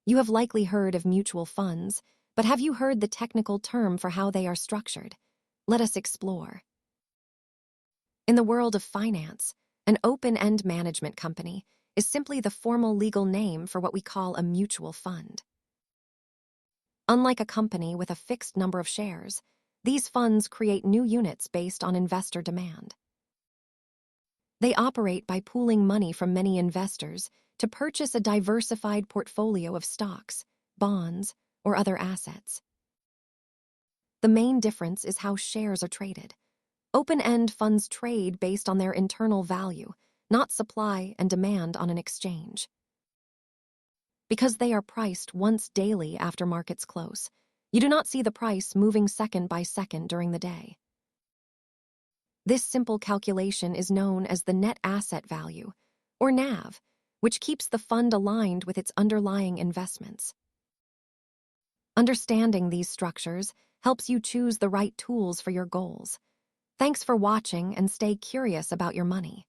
You have likely heard of mutual funds, but have you heard the technical term for how they are structured? Let us explore. In the world of finance, an open-end management company is simply the formal legal name for what we call a mutual fund. Unlike a company with a fixed number of shares, these funds create new units based on investor demand. They operate by pooling money from many investors to purchase a diversified portfolio of stocks, bonds, or other assets. The main difference is how shares are traded. Open-end funds trade based on their internal value, not supply and demand on an exchange. Because they are priced once daily after markets close, you do not see the price moving second by second during the day. This simple calculation is known as the net asset value, or NAV, which keeps the fund aligned with its underlying investments. Understanding these structures helps you choose the right tools for your goals. Thanks for watching and stay curious about your money.